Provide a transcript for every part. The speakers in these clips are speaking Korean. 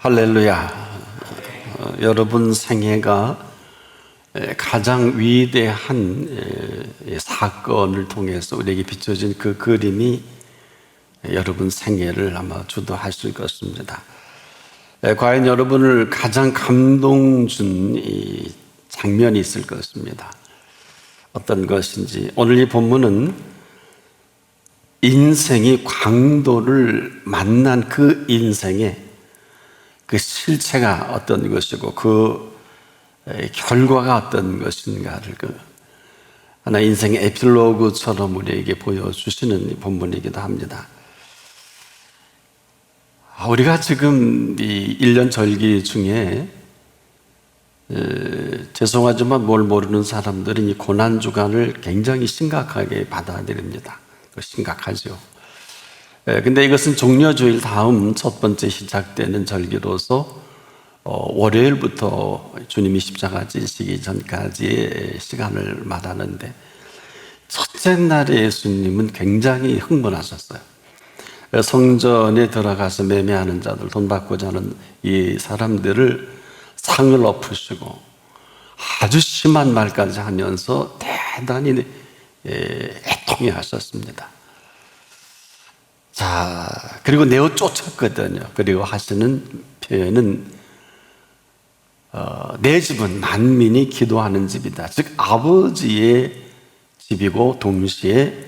할렐루야. 여러분 생애가 가장 위대한 사건을 통해서 우리에게 비춰진 그 그림이 여러분 생애를 아마 주도하실 것입니다. 과연 여러분을 가장 감동 준 이 장면이 있을 것입니다. 어떤 것인지. 오늘 이 본문은 인생이 광도를 만난 그 인생의 그 실체가 어떤 것이고 그 결과가 어떤 것인가를 하나 인생의 에필로그처럼 우리에게 보여주시는 본문이기도 합니다. 우리가 지금 이 1년 절기 중에 죄송하지만 뭘 모르는 사람들은 이 고난주간을 굉장히 심각하게 받아들입니다. 심각하죠. 근데 이것은 종려주일 다음 첫 번째 시작되는 절기로서 월요일부터 주님이 십자가 지시기 전까지의 시간을 말하는데, 첫째 날에 예수님은 굉장히 흥분하셨어요. 성전에 들어가서 매매하는 자들, 돈 받고자 하는 이 사람들을 상을 엎으시고 아주 심한 말까지 하면서 대단히 애통해 하셨습니다. 자, 그리고 내어 쫓았거든요. 그리고 하시는 표현은 내 집은 만민이 기도하는 집이다. 즉 아버지의 집이고 동시에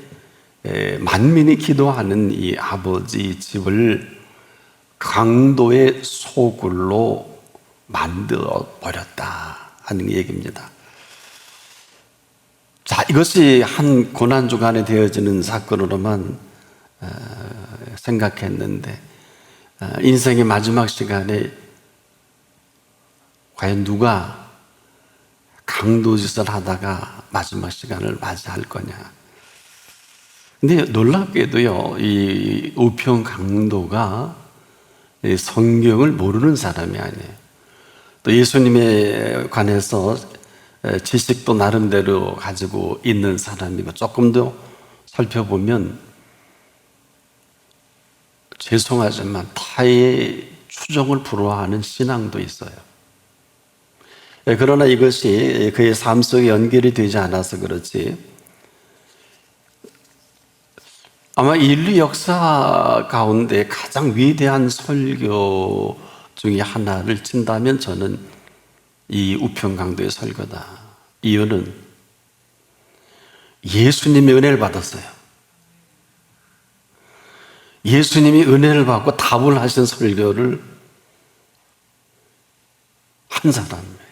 만민이 기도하는 이 아버지 집을 강도의 소굴로 만들어 버렸다 하는 얘기입니다. 자, 이것이 한 고난주간에 되어지는 사건으로만 생각했는데, 인생의 마지막 시간에 과연 누가 강도짓을 하다가 마지막 시간을 맞이할 거냐. 근데 놀랍게도요, 이 우평 강도가 성경을 모르는 사람이 아니에요. 또 예수님에 관해서 지식도 나름대로 가지고 있는 사람이고, 조금 더 살펴보면 죄송하지만 타의 추종을 불허하는 신앙도 있어요. 그러나 이것이 그의 삶 속에 연결이 되지 않아서 그렇지, 아마 인류 역사 가운데 가장 위대한 설교 중에 하나를 친다면 저는 이 우평강도의 설교다. 이유는 예수님의 은혜를 받았어요. 예수님이 은혜를 받고 답을 하신 설교를 한 사람이에요.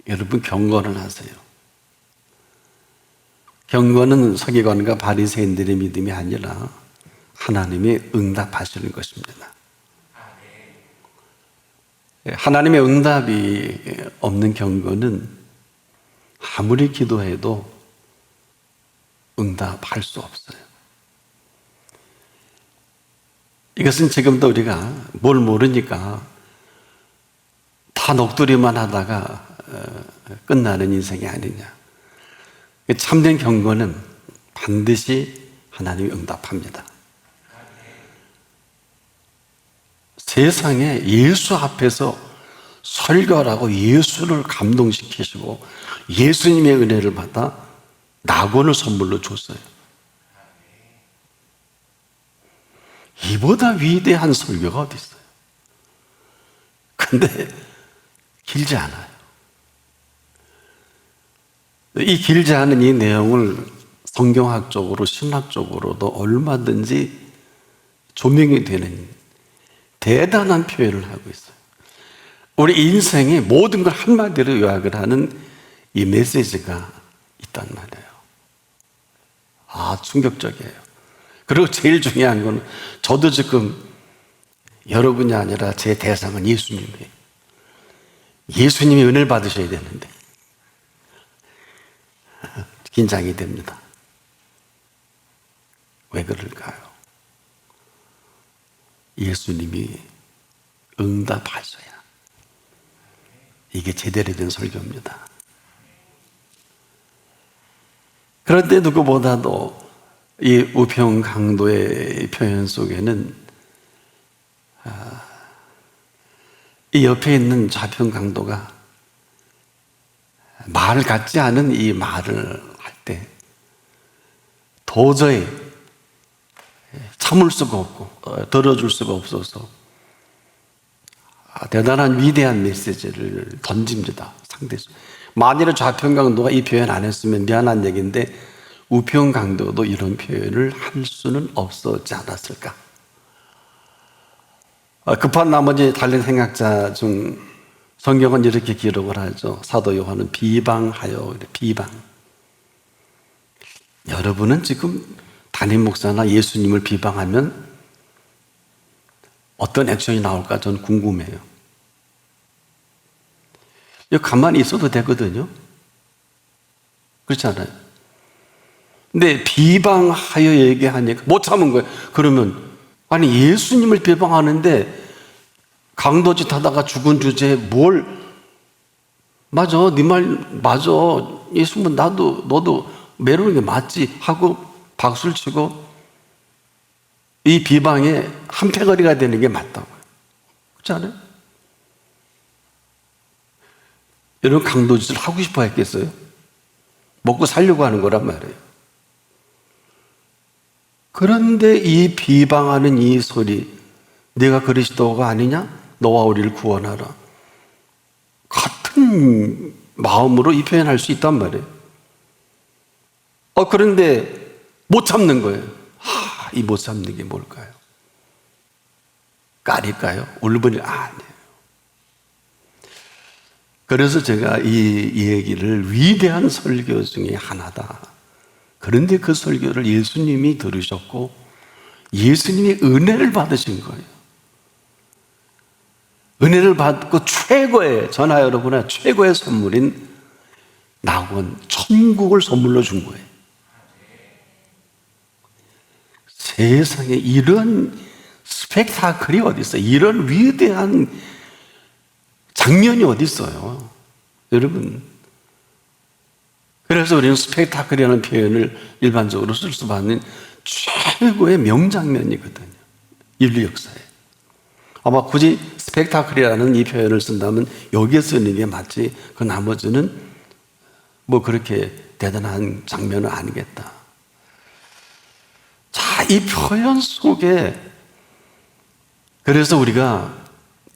여러분, 경건을 하세요. 경건은 서기관과 바리새인들의 믿음이 아니라 하나님이 응답하시는 것입니다. 하나님의 응답이 없는 경건은 아무리 기도해도 응답할 수 없어요. 이것은 지금도 우리가 뭘 모르니까 다 녹두리만 하다가 끝나는 인생이 아니냐. 참된 경건은 반드시 하나님이 응답합니다. 세상에 예수 앞에서 설교하고 예수를 감동시키시고 예수님의 은혜를 받아 낙원을 선물로 줬어요. 이보다 위대한 설교가 어디 있어요? 근데 길지 않아요. 이 길지 않은 이 내용을 성경학적으로 신학적으로도 얼마든지 조명이 되는 대단한 표현을 하고 있어요. 우리 인생의 모든 걸 한마디로 요약을 하는 이 메시지가 있단 말이에요. 아, 충격적이에요. 그리고 제일 중요한 건, 저도 지금 여러분이 아니라 제 대상은 예수님이에요. 예수님이 은혜를 받으셔야 되는데 긴장이 됩니다. 왜 그럴까요? 예수님이 응답하셔야 이게 제대로 된 설교입니다. 그런데 누구보다도 이 우평강도의 표현 속에는 이 옆에 있는 좌편 강도가 말 같지 않은 이 말을 할 때 도저히 참을 수가 없고 들어줄 수가 없어서 대단한 위대한 메시지를 던집니다. 상대적으로. 만일에 좌편 강도가 이 표현 안 했으면 미안한 얘기인데 우편 강도도 이런 표현을 할 수는 없었지 않았을까. 급한 나머지 달린 생각자 중 성경은 이렇게 기록을 하죠. 사도 요한은 비방하여, 비방. 여러분은 지금 담임 목사나 예수님을 비방하면 어떤 액션이 나올까 저는 궁금해요. 이거 가만히 있어도 되거든요. 그렇지 않아요? 근데 비방하여 얘기하니까 못 참은 거예요. 그러면 아니 예수님을 비방하는데 강도짓 하다가 죽은 주제에 뭘 맞아 네 말 맞아 예수님은 너도 매르는 게 맞지 하고 박수를 치고 이 비방에 한패거리가 되는 게 맞다고요. 그렇지 않아요? 여러분 강도짓을 하고 싶어 했겠어요? 먹고 살려고 하는 거란 말이에요. 그런데 이 비방하는 이 소리, 네가 그리스도가 아니냐? 너와 우리를 구원하라. 같은 마음으로 이 표현할 수 있단 말이에요. 그런데 못 참는 거예요. 이 못 참는 게 뭘까요? 까릴까요? 울분이 아니에요. 그래서 제가 이 얘기를 위대한 설교 중에 하나다. 그런데 그 설교를 예수님이 들으셨고 예수님이 은혜를 받으신 거예요. 은혜를 받고 최고의 저나 여러분의 최고의 선물인 낙원 천국을 선물로 준 거예요. 세상에 이런 스펙타클이 어디 있어요? 이런 위대한 장면이 어디 있어요? 여러분. 그래서 우리는 스펙타클이라는 표현을 일반적으로 쓸 수밖에 없는 최고의 명장면이거든요. 인류 역사에. 아마 굳이 스펙타클이라는 이 표현을 쓴다면 여기에 쓰는 게 맞지 그 나머지는 뭐 그렇게 대단한 장면은 아니겠다. 자, 이 표현 속에 그래서 우리가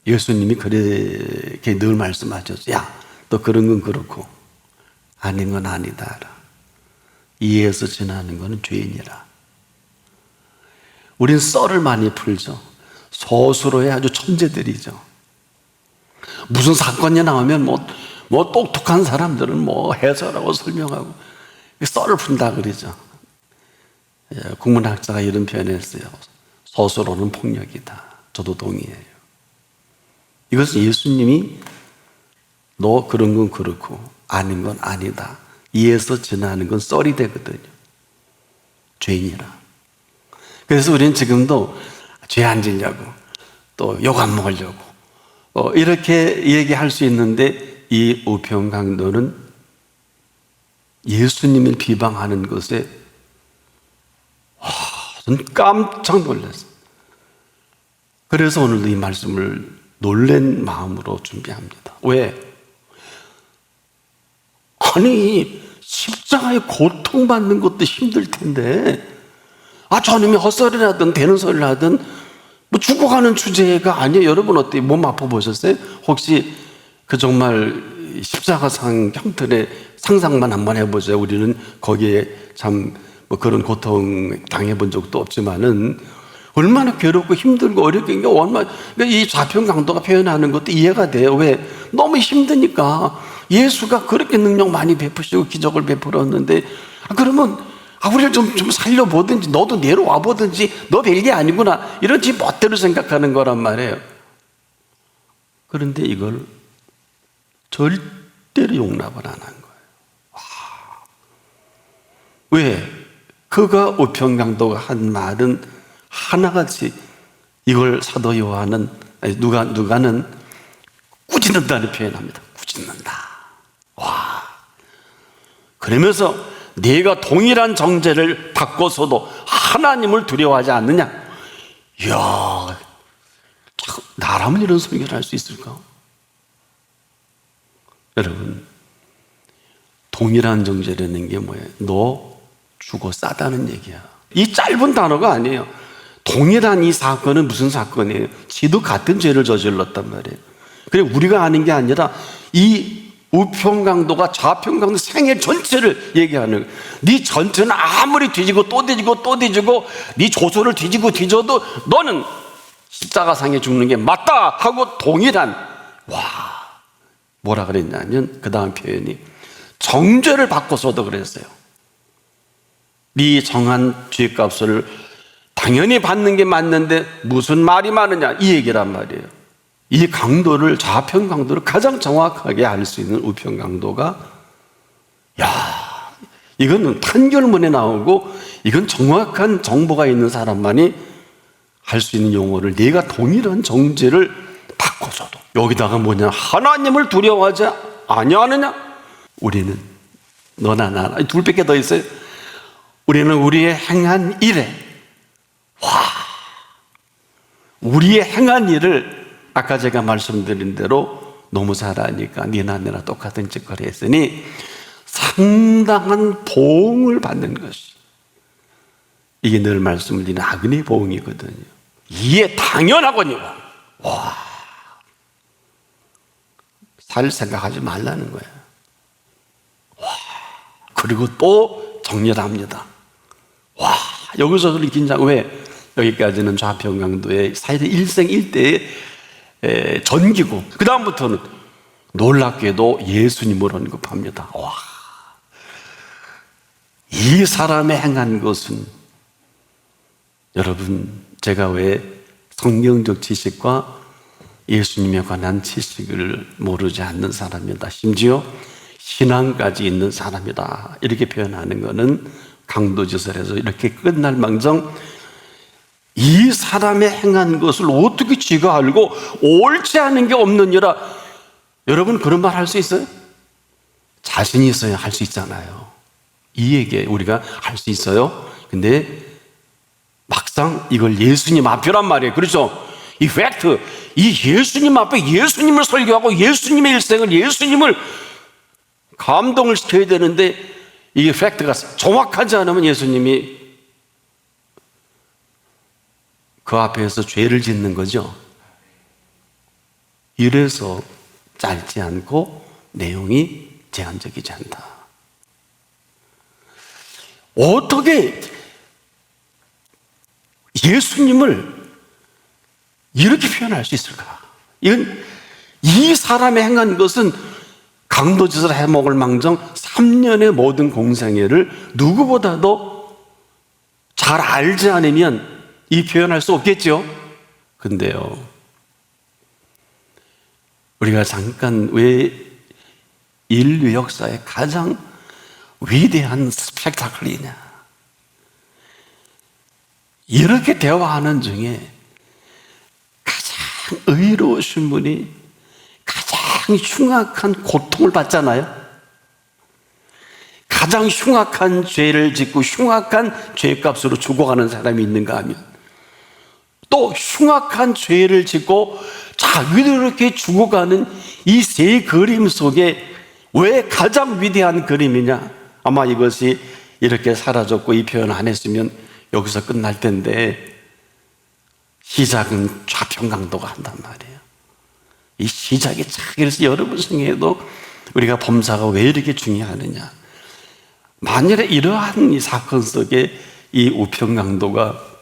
예수님이 그렇게 늘 말씀하셨죠. 야, 너 그런 건 그렇고 아닌 건 아니다. 이해해서 지나는 건 죄인이라. 우린 썰을 많이 풀죠. 서술어의 아주 천재들이죠. 무슨 사건이 나오면 뭐 똑똑한 사람들은 뭐 해설하고 설명하고 썰을 푼다 그러죠. 국문학자가 이런 표현했어요. 서술어는 폭력이다. 저도 동의해요. 이것은 예수님이 너 그런 건 그렇고 아닌 건 아니다. 이해해서 지나는 건 썰이 되거든요. 죄인이라. 그래서 우리는 지금도 죄 안 지려고 또 욕 안 먹으려고 이렇게 얘기할 수 있는데 이 우평강도는 예수님을 비방하는 것에 전 깜짝 놀랐어요. 그래서 오늘도 이 말씀을 놀란 마음으로 준비합니다. 왜? 아니 십자가에 고통받는 것도 힘들 텐데 저놈이 헛소리를 하든 되는 소리를 하든 뭐 죽어가는 주제가 아니에요. 여러분 어때요? 몸 아파보셨어요? 혹시 그 정말 십자가상 형틀의 상상만 한번 해보세요. 우리는 거기에 참 뭐 그런 고통 당해본 적도 없지만은 얼마나 괴롭고 힘들고 어렵게 얼마나 이 좌편 강도가 표현하는 것도 이해가 돼요. 왜? 너무 힘드니까. 예수가 그렇게 능력 많이 베푸시고 기적을 베풀었는데 그러면 우리를 좀 살려보든지 너도 내려와 보든지 너 별게 아니구나 이런 지 멋대로 생각하는 거란 말이에요. 그런데 이걸 절대로 용납을 안 한 거예요. 왜? 그가 우편강도가 한 말은 하나같이 이걸 사도 요한은 누가는 꾸짖는다는 표현합니다. 꾸짖는다. 그러면서 네가 동일한 정죄를 받고서도 하나님을 두려워하지 않느냐? 이야, 나라면 이런 설교를 할 수 있을까? 여러분, 동일한 정죄라는 게 뭐예요? 너 죽어 싸다는 얘기야. 이 짧은 단어가 아니에요. 동일한 이 사건은 무슨 사건이에요? 지도 같은 죄를 저질렀단 말이에요. 그래, 우리가 아는 게 아니라 이 우평강도가 좌평강도 생애 전체를 얘기하는 거예요. 네 전체는 아무리 뒤지고 또 뒤지고 또 뒤지고 네 조소를 뒤지고 뒤져도 너는 십자가상에 죽는 게 맞다 하고 동일한, 뭐라 그랬냐면 그 다음 표현이 정죄를 바꿔서도 그랬어요. 네 정한 죄값을 당연히 받는 게 맞는데 무슨 말이 많으냐, 이 얘기란 말이에요. 이 강도를, 좌편 강도를 가장 정확하게 알 수 있는 우편 강도가, 이거는 판결문에 나오고 이건 정확한 정보가 있는 사람만이 할 수 있는 용어를, 네가 동일한 정죄를 바꿔서도, 여기다가 뭐냐, 하나님을 두려워하지 아니하느냐? 우리는, 너나 나나, 둘밖에 더 있어요. 우리는 우리의 행한 일에, 우리의 행한 일을 아까 제가 말씀드린 대로 너무 잘 아니까 니나 내나 똑같은 짓거리 했으니 상당한 보응을 받는 것이, 이게 늘 말씀드리는 아그네 보응이거든요. 이에 당연하거니와, 살 생각하지 말라는 거예요. 그리고 또 정렬합니다. 여기서 그렇게 긴장, 왜? 여기까지는 좌평강도의 사실은 일생일대의 전기고, 그 다음부터는 놀랍게도 예수님을 언급합니다. 이 사람의 행한 것은, 여러분, 제가 왜 성경적 지식과 예수님에 관한 지식을 모르지 않는 사람이다, 심지어 신앙까지 있는 사람이다, 이렇게 표현하는 것은 강도지설에서 이렇게 끝날 망정, 이 사람의 행한 것을 어떻게 지가 알고 옳지 않은 게 없느니라. 여러분, 그런 말 할 수 있어요? 자신이 있어야 할 수 있잖아요. 이 얘기 우리가 할 수 있어요. 근데 막상 이걸 예수님 앞이란 말이에요. 그렇죠? 이 팩트, 이 예수님 앞에 예수님을 설교하고 예수님의 일생을, 예수님을 감동을 시켜야 되는데 이게 팩트가 정확하지 않으면 예수님이 그 앞에서 죄를 짓는 거죠. 이래서 짧지 않고 내용이 제한적이지 않다. 어떻게 예수님을 이렇게 표현할 수 있을까? 이건, 이 사람의 행한 것은 강도짓을 해먹을 망정 3년의 모든 공생애를 누구보다도 잘 알지 않으면 이 표현할 수 없겠죠. 근데요, 우리가 잠깐 왜 인류 역사의 가장 위대한 스펙타클이냐, 이렇게 대화하는 중에 가장 의로우신 분이 가장 흉악한 고통을 받잖아요. 가장 흉악한 죄를 짓고 흉악한 죄값으로 죽어가는 사람이 있는가 하면, 또 흉악한 죄를 짓고 자기도 이렇게 죽어가는 이 세 그림 속에 왜 가장 위대한 그림이냐? 아마 이것이 이렇게 사라졌고 이 표현 안 했으면 여기서 끝날 텐데, 시작은 좌평강도가 한단 말이에요. 이 시작이 참, 그래서 여러분 생에도 우리가 범사가 왜 이렇게 중요하느냐? 만일에 이러한 이 사건 속에 이 우평강도가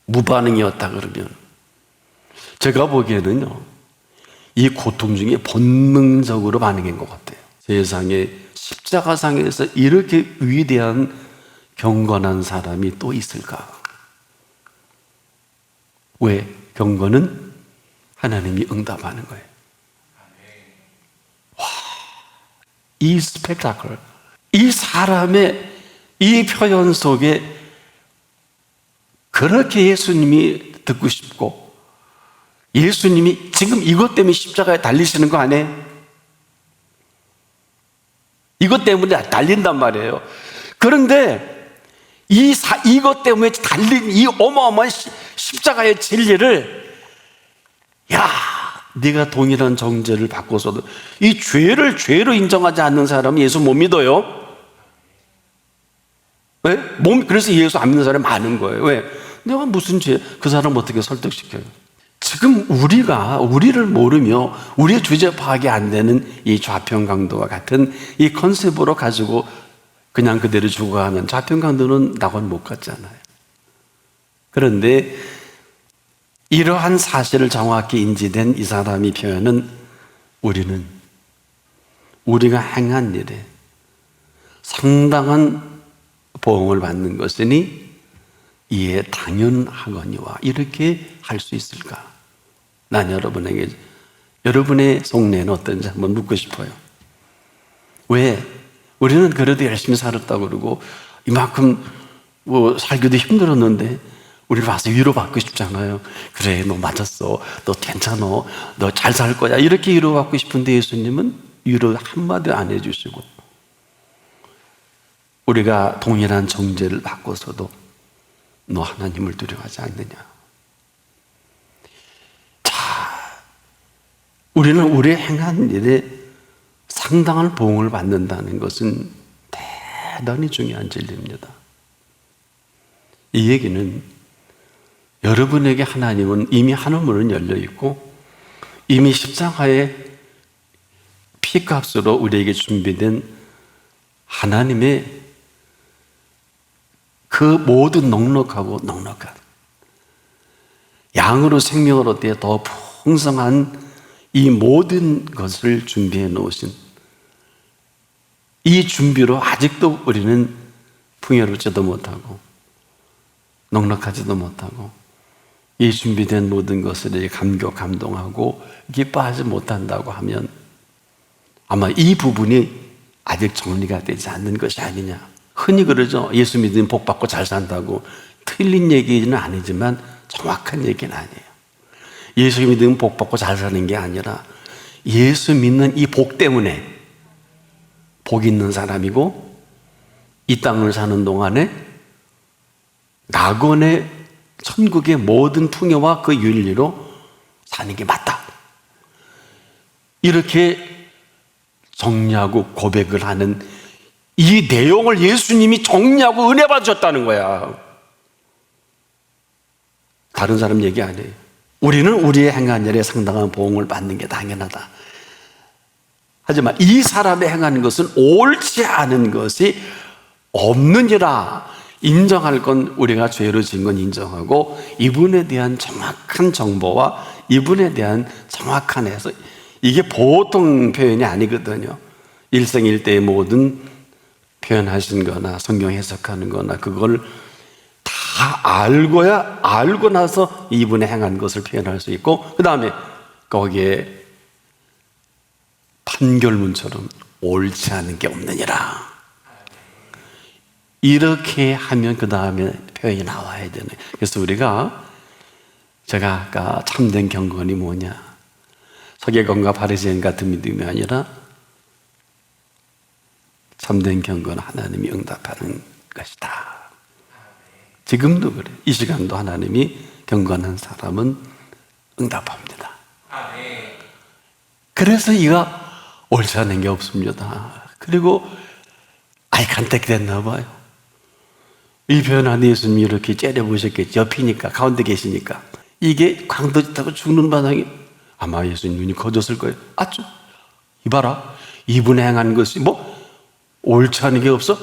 무반응이었다 그러면, 제가 보기에는요, 이 고통 중에 본능적으로 반응인 것 같아요. 세상에 십자가상에서 이렇게 위대한 경건한 사람이 또 있을까? 왜? 경건은 하나님이 응답하는 거예요. 이 스펙타클, 이 사람의 이 표현 속에 그렇게 예수님이 듣고 싶고, 예수님이 지금 이것 때문에 십자가에 달리시는 거 아니에요? 이것 때문에 달린단 말이에요. 그런데 이것 때문에 달린 이 어마어마한 십자가의 진리를 야, 네가 동일한 정죄를 받고서도 이 죄를 죄로 인정하지 않는 사람은 예수 못 믿어요. 왜? 그래서 예수 안 믿는 사람이 많은 거예요. 왜? 내가 무슨 죄, 그 사람 어떻게 설득시켜요? 지금 우리를 모르며 우리의 주제 파악이 안 되는 이 좌편강도와 같은 이 컨셉으로 가지고 그냥 그대로 죽어가면 좌편강도는 낙원 못 갔잖아요. 그런데 이러한 사실을 정확히 인지된 이 사람이 표현은 우리는 우리가 행한 일에 상당한 보응을 받는 것이니 이에 당연하거니와 이렇게 할 수 있을까? 난 여러분에게 여러분의 속내는 어떤지 한번 묻고 싶어요. 왜? 우리는 그래도 열심히 살았다고 그러고 이만큼 살기도 힘들었는데 우리 와서 위로받고 싶잖아요. 그래, 너 맞았어. 너 괜찮아. 너 잘 살 거야. 이렇게 위로받고 싶은데 예수님은 위로 한마디 안 해주시고 우리가 동일한 정죄를 받고서도 너 하나님을 두려워하지 않느냐. 우리는 우리의 행한 일에 상당한 보응을 받는다는 것은 대단히 중요한 진리입니다. 이 얘기는 여러분에게 하나님은 이미 하늘문은 열려 있고 이미 십자가의 피값으로 우리에게 준비된 하나님의 그 모든 넉넉한 양으로 생명을 얻되 더 풍성한 이 모든 것을 준비해 놓으신 이 준비로 아직도 우리는 풍요롭지도 못하고 넉넉하지도 못하고 이 준비된 모든 것을 감동하고 기뻐하지 못한다고 하면 아마 이 부분이 아직 정리가 되지 않는 것이 아니냐. 흔히 그러죠. 예수 믿으면 복 받고 잘 산다고. 틀린 얘기는 아니지만 정확한 얘기는 아니에요. 예수 믿으면 복 받고 잘 사는 게 아니라 예수 믿는 이 복 때문에 복 있는 사람이고 이 땅을 사는 동안에 낙원의 천국의 모든 풍요와 그 윤리로 사는 게 맞다. 이렇게 정리하고 고백을 하는 이 내용을 예수님이 정리하고 은혜 받으셨다는 거야. 다른 사람 얘기 아니에요. 우리는 우리의 행한 일에 상당한 보응을 받는 게 당연하다. 하지만 이 사람의 행하는 것은 옳지 않은 것이 없느니라. 인정할 건 우리가 죄로 지은 건 인정하고 이분에 대한 정확한 정보와 이분에 대한 정확한 해석, 이게 보통 표현이 아니거든요. 일생일대의 모든 표현하신 거나 성경 해석하는 거나 그걸 다 알고 나서 이분의 행한 것을 표현할 수 있고 그 다음에 거기에 판결문처럼 옳지 않은 게 없느니라. 이렇게 하면 그 다음에 표현이 나와야 되네. 그래서 제가 아까 참된 경건이 뭐냐, 서기관과 바리새인 같은 믿음이 아니라 참된 경건은 하나님이 응답하는 것이다. 지금도 그래. 이 시간도 하나님이 경건한 사람은 응답합니다. 그래서 이가 옳지 않은 게 없습니다. 그리고 간택됐나 봐요. 이 표현한 예수님이 이렇게 째려보셨겠지. 옆이니까, 가운데 계시니까. 이게 광도짓하고 죽는 바닥에 아마 예수님 눈이 커졌을 거예요. 아쭈, 이봐라. 이분의 행한 것이 옳지 않은 게 없어?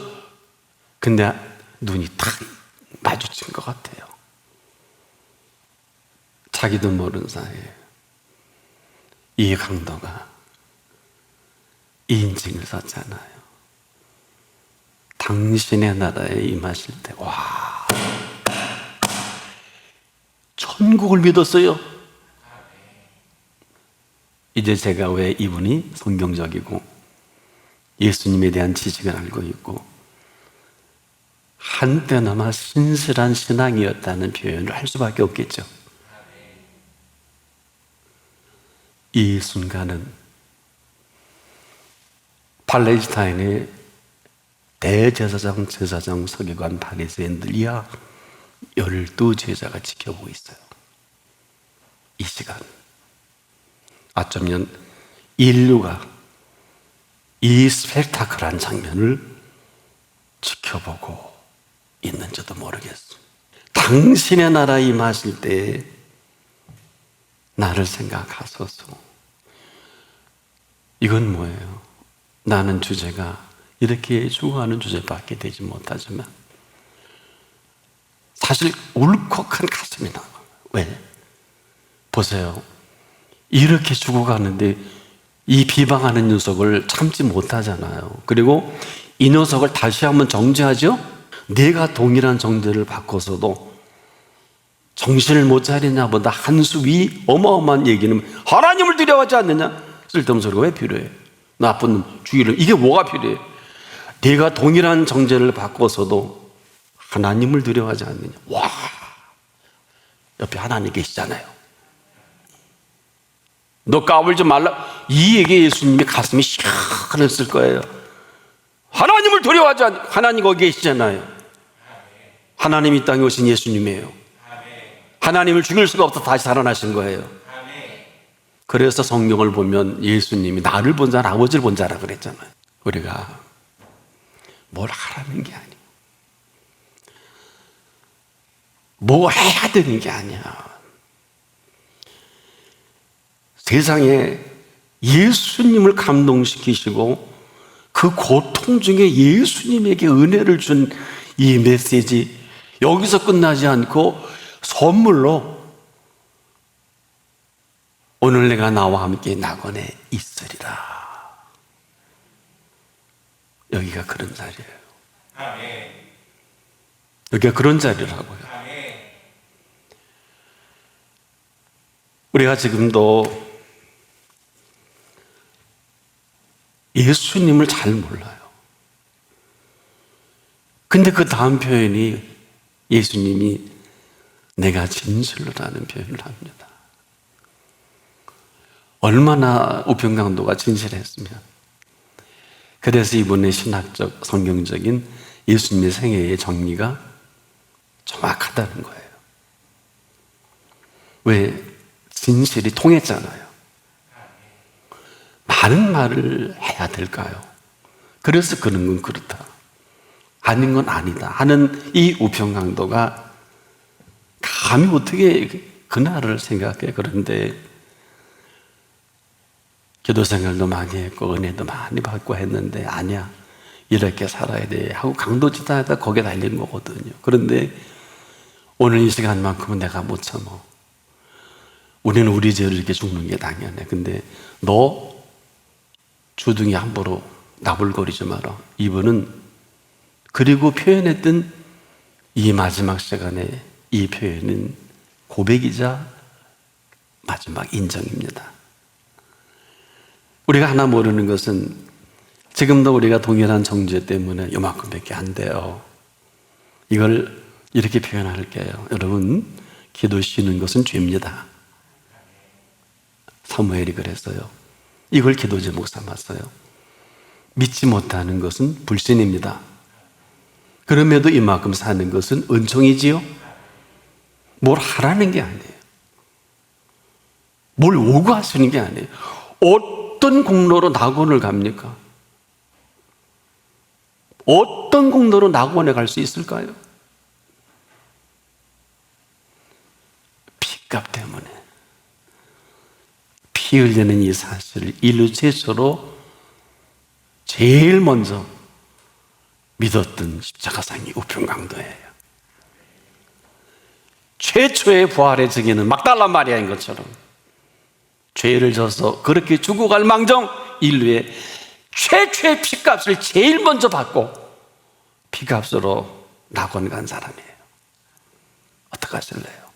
근데 눈이 탁 마주친 것 같아요. 자기도 모르는 사이에 이 강도가 인증을 썼잖아요. 당신의 나라에 임하실 때, 천국을 믿었어요. 이제 제가 왜 이분이 성경적이고 예수님에 대한 지식을 알고 있고 한때나마 신실한 신앙이었다는 표현을 할 수밖에 없겠죠. 이 순간은 팔레스타인의 대제사장, 제사장, 서기관, 바리새인들 이하 12제자가 지켜보고 있어요. 이 시간 어쩌면 인류가 이 스펙타클한 장면을 지켜보고 있는지도 모르겠습니다. 당신의 나라 임하실 때에 나를 생각하소서. 이건 뭐예요? 나는 주제가 이렇게 죽어가는 주제밖에 되지 못하지만 사실 울컥한 가슴이 나와요. 왜? 보세요. 이렇게 죽어가는데 이 비방하는 녀석을 참지 못하잖아요. 그리고 이 녀석을 다시 한번 정죄하죠? 내가 동일한 정죄를 받고서도 정신을 못 차리냐보다 한 수 위 어마어마한 얘기는 하나님을 두려워하지 않느냐? 쓸데없는 소리가 왜 필요해? 나쁜 놈 죽이려면 이게 뭐가 필요해? 내가 동일한 정죄를 받고서도 하나님을 두려워하지 않느냐? 와, 옆에 하나님 계시잖아요. 너 까불지 말라. 이 얘기에 예수님이 가슴이 시원했을 거예요. 하나님을 두려워하지 않, 하나님 거기 계시잖아요. 하나님 이 땅에 오신 예수님이에요. 하나님을 죽일 수가 없어 다시 살아나신 거예요. 그래서 성경을 보면 예수님이 나를 본 자는 아버지를 본 자라 그랬잖아요. 우리가 뭘 하라는 게 아니에요. 뭐 해야 되는 게 아니야. 세상에 예수님을 감동시키시고 그 고통 중에 예수님에게 은혜를 준 이 메시지, 여기서 끝나지 않고 선물로 오늘 내가 나와 함께 낙원에 있으리라. 여기가 그런 자리예요. 여기가 그런 자리라고요. 우리가 지금도 예수님을 잘 몰라요. 근데 그 다음 표현이 예수님이 내가 진실로라는 표현을 합니다. 얼마나 우편강도가 진실했으면. 그래서 이번에 신학적, 성경적인 예수님의 생애의 정리가 정확하다는 거예요. 왜? 진실이 통했잖아요. 많은 말을 해야 될까요? 그래서 그런 건 그렇다, 아닌 건 아니다 하는 이 우편강도가 감히 어떻게 그날을 생각해. 그런데 기도 생활도 많이 했고 은혜도 많이 받고 했는데 아니야, 이렇게 살아야 돼 하고 강도짓하다 거기에 달린 거거든요. 그런데 오늘 이 시간만큼은 내가 못 참어. 우리는 우리 죄를 이렇게 죽는 게 당연해. 근데 너 주둥이 함부로 나불거리지 마라. 이분은 그리고 표현했던 이 마지막 시간에 이 표현은 고백이자 마지막 인정입니다. 우리가 하나 모르는 것은 지금도 우리가 동일한 정죄 때문에 요만큼밖에 안 돼요. 이걸 이렇게 표현할게요. 여러분, 기도 쉬는 것은 죄입니다. 사무엘이 그랬어요. 이걸 기도 제목 삼았어요. 믿지 못하는 것은 불신입니다. 그럼에도 이만큼 사는 것은 은총이지요. 뭘 하라는 게 아니에요. 뭘 요구하시는 게 아니에요. 어떤 공로로 낙원을 갑니까? 어떤 공로로 낙원에 갈 수 있을까요? 피값 때문에. 피 흘리는 이 사실을 인류 최초로 제일 먼저 믿었던 십자가상이 우편강도예요. 최초의 부활의 증인은 막달라 마리아인 것처럼 죄를 져서 그렇게 죽어갈 망정 인류의 최초의 피값을 제일 먼저 받고 피값으로 낙원 간 사람이에요. 어떡하실래요?